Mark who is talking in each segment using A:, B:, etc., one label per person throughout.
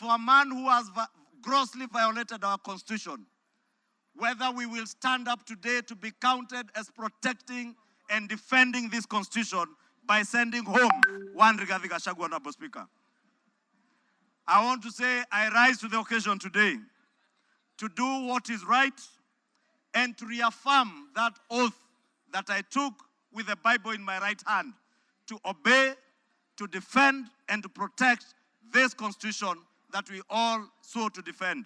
A: for a man who has grossly violated our constitution, whether we will stand up today to be counted as protecting and defending this constitution by sending home one Rigathi Gachagua, Honorable Speaker. I want to say I rise to the occasion today to do what is right and to reaffirm that oath that I took with the Bible in my right hand to obey, to defend, and to protect this constitution that we all sought to defend.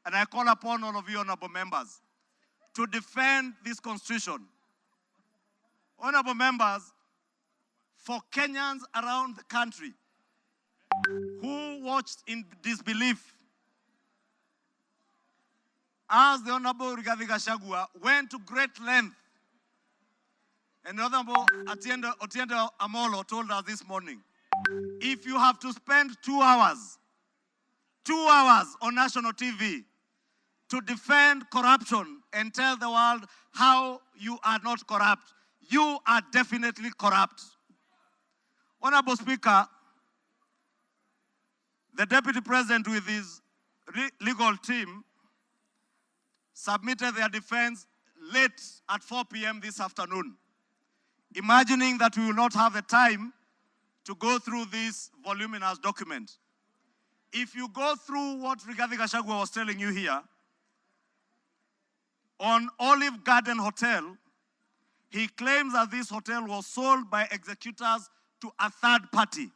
A: And I call upon all of you, honorable members, to defend this constitution. Honorable members, for Kenyans around the country who watched in disbelief as the Honorable Rigathi Gachagua went to great length, and the Honorable Otiende Amolo told us this morning, if you have to spend 2 hours on national TV to defend corruption and tell the world how you are not corrupt, you are definitely corrupt. Honorable Speaker, the Deputy President with his legal team submitted their defense late at 4 p.m. this afternoon, imagining that we will not have the time to go through this voluminous document. If you go through what Rigathi Gachagua was telling you here, on Olive Garden Hotel, he claims that this hotel was sold by executors to a third party.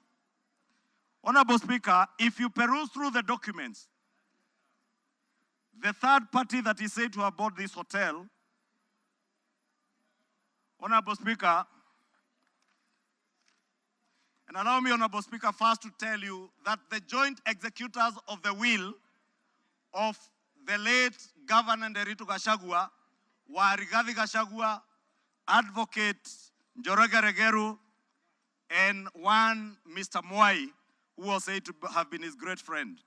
A: Honorable Speaker, if you peruse through the documents, the third party that is said to have bought this hotel, Honorable Speaker, and allow me, Honorable Speaker, first to tell you that the joint executors of the will of the late Governor Nderitu Gachagua were Rigathi Gachagua, Advocate Njoroge Regeru, and one Mr. Mwai, who was said to have been his great friend,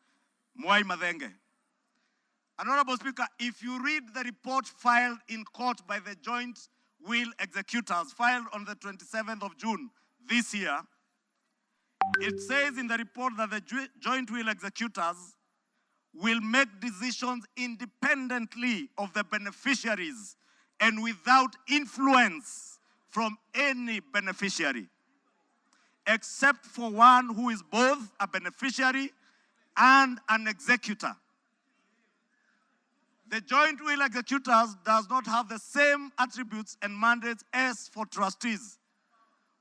A: Mwai Madenge. And Honorable Speaker, if you read the report filed in court by the joint will executors, filed on the 27th of June this year, it says in the report that the joint will executors will make decisions independently of the beneficiaries and without influence from any beneficiary, except for one who is both a beneficiary and an executor. The joint will executors does not have the same attributes and mandates as for trustees,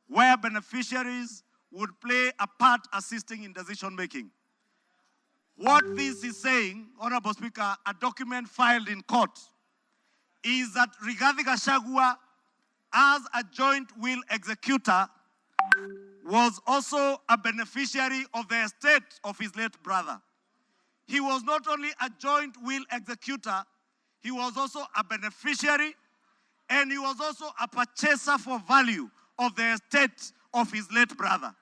A: where beneficiaries would play a part assisting in decision making. What this is saying, Honorable Speaker, a document filed in court, is that Rigathi Gachagua, as a joint will executor, was also a beneficiary of the estate of his late brother. He was not only a joint will executor, he was also a beneficiary, and he was also a purchaser for value of the estate of his late brother.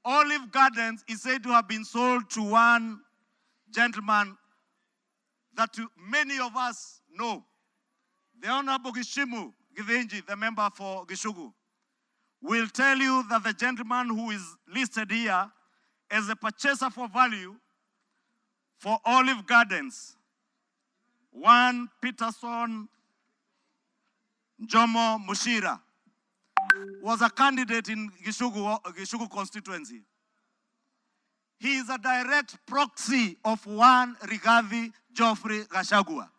A: Olive Gardens is said to have been sold to one gentleman that many of us know, the Honorable Gishimu Githinji, the member for Gishugu, will tell you that the gentleman who is listed here as a purchaser for value for Olive Gardens, one Peterson Jomo Mushira, was a candidate in Gishugu constituency. He is a direct proxy of one Rigathi Geoffrey Gachagua.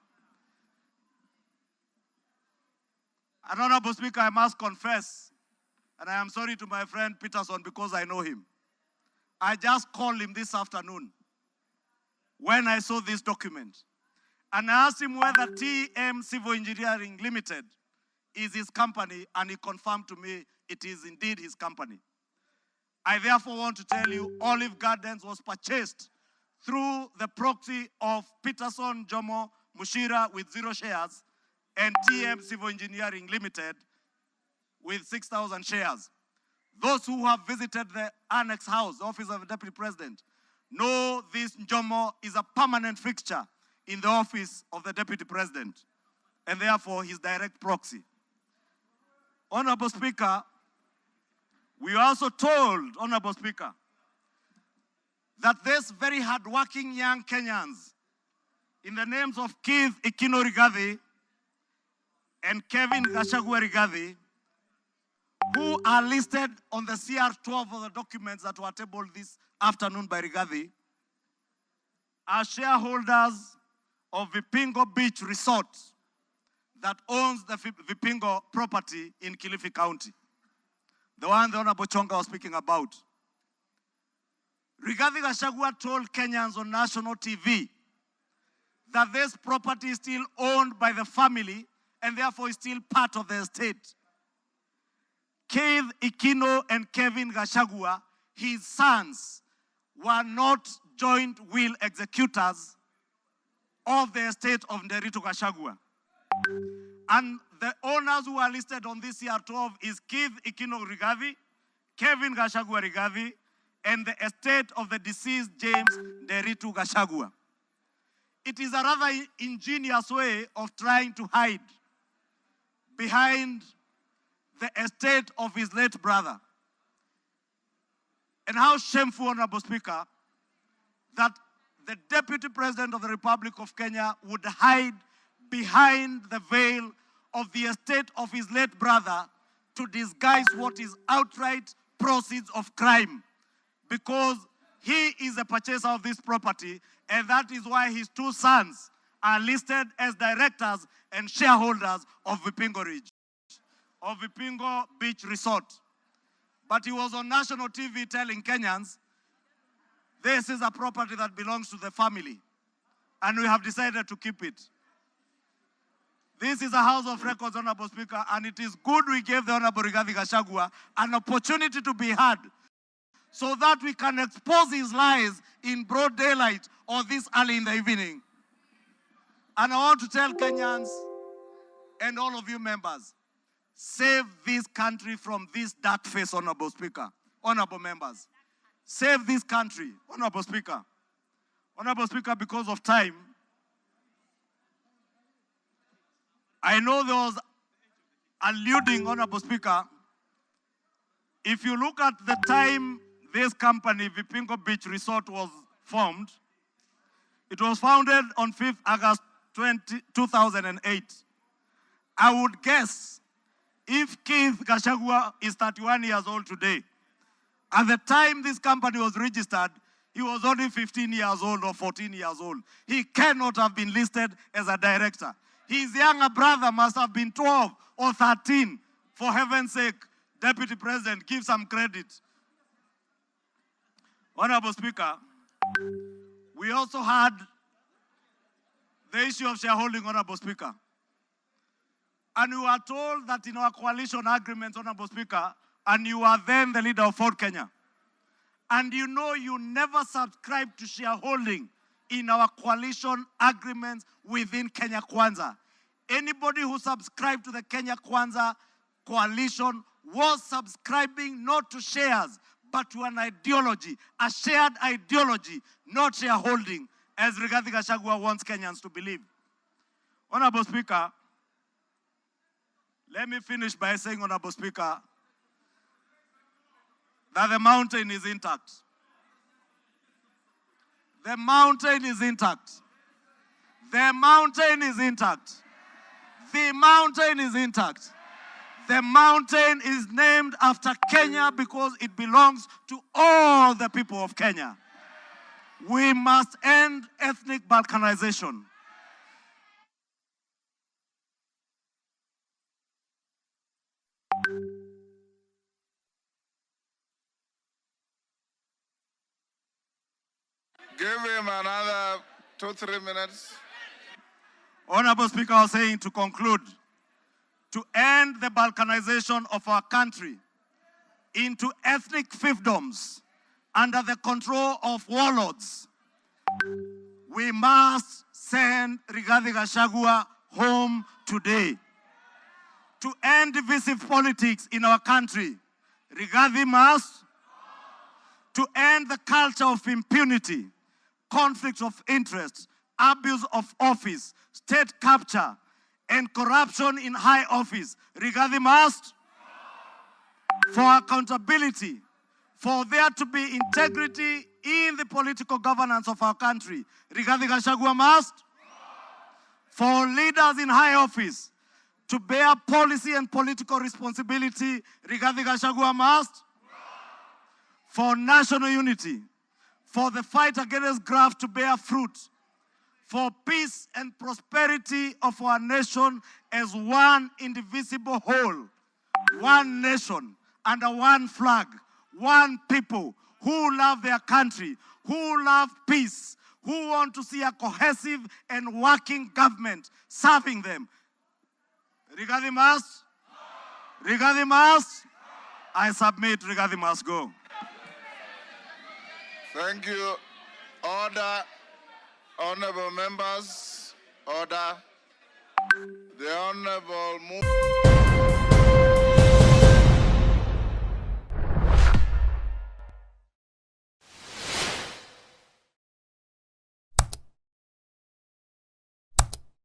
A: And Honorable Speaker, I must confess, and I am sorry to my friend Peterson because I know him. I just called him this afternoon when I saw this document. And I asked him whether TM Civil Engineering Limited is his company, and he confirmed to me it is indeed his company. I therefore want to tell you Olive Gardens was purchased through the proxy of Peterson Jomo Mushira with 0 shares and TM Civil Engineering Limited with 6,000 shares. Those who have visited the Annex House, the Office of the Deputy President, know this Jomo is a permanent fixture in the Office of the Deputy President, and therefore his direct proxy. Honorable Speaker, we are also told, Honorable Speaker, that these very hardworking young Kenyans, in the names of Keith Ikino Rigathi and Kevin Gachagua Rigathi, who are listed on the CR12 of the documents that were tabled this afternoon by Rigathi, are shareholders of Vipingo Beach Resort that owns the Vipingo property in Kilifi County, the one the Honorable Chonga was speaking about. Rigathi Gachagua told Kenyans on national TV that this property is still owned by the family and therefore is still part of the estate. Keith Ikino and Kevin Gachagua, his sons, were not joint will executors of the estate of Nderitu Gachagua. And the owners who are listed on this CR12 is Keith Ikino Rigathi, Kevin Gachagua Rigathi, and the estate of the deceased James Nderitu Gachagua. It is a rather ingenious way of trying to hide behind the estate of his late brother. And how shameful, Honorable Speaker, that the Deputy President of the Republic of Kenya would hide behind the veil of the estate of his late brother to disguise what is outright proceeds of crime, because he is a purchaser of this property, and that is why his two sons are listed as directors and shareholders of Vipingo Beach Resort. But he was on national TV telling Kenyans, this is a property that belongs to the family, and we have decided to keep it. This is a House of Records, Honorable Speaker, and it is good we gave the Honorable Rigathi Gachagua an opportunity to be heard so that we can expose his lies in broad daylight or this early in the evening. And I want to tell Kenyans and all of you members, save this country from this dark face, Honorable Speaker, honorable members. Save this country, Honorable Speaker. Honorable Speaker, because of time, I know there was alluding, Honorable Speaker, if you look at the time this company, Vipingo Beach Resort, was formed, it was founded on 5th August 2008. I would guess if Keith Gachagua is 31 years old today, at the time this company was registered, he was only 15 years old or 14 years old. He cannot have been listed as a director. His younger brother must have been 12 or 13. For heaven's sake, Deputy President, give some credit. Honorable Speaker, we also had the issue of shareholding, Honorable Speaker. And we were told that in our coalition agreements, Honorable Speaker, and you are then the leader of Ford Kenya, and you know you never subscribed to shareholding in our coalition agreements within Kenya Kwanza. Anybody who subscribed to the Kenya Kwanza coalition was subscribing not to shares, but to an ideology, a shared ideology, not shareholding, as Rigathi Gachagua wants Kenyans to believe. Honorable Speaker, let me finish by saying, Honorable Speaker, that the mountain is intact. The mountain is intact. The mountain is intact. The mountain is intact. The mountain is named after Kenya because it belongs to all the people of Kenya. We must end ethnic balkanization.
B: Give him another 2-3 minutes.
A: Honorable Speaker, I was saying to conclude, to end the balkanization of our country into ethnic fiefdoms under the control of warlords, we must send Rigathi Gachagua home today. To end divisive politics in our country, Rigathi must. To end the culture of impunity, conflict of interest, abuse of office, state capture, and corruption in high office, Rigathi must. For accountability, for there to be integrity in the political governance of our country, Rigathi Gachagua must. For leaders in high office to bear policy and political responsibility, Rigathi Gachagua must. For national unity, for the fight against graft to bear fruit, for peace and prosperity of our nation as one indivisible whole, one nation under one flag, one people who love their country, who love peace, who want to see a cohesive and working government serving them. Rigathi must. Rigathi must. I submit, Rigathi must go.
B: Thank you. Order. Honorable members, order. The Honorable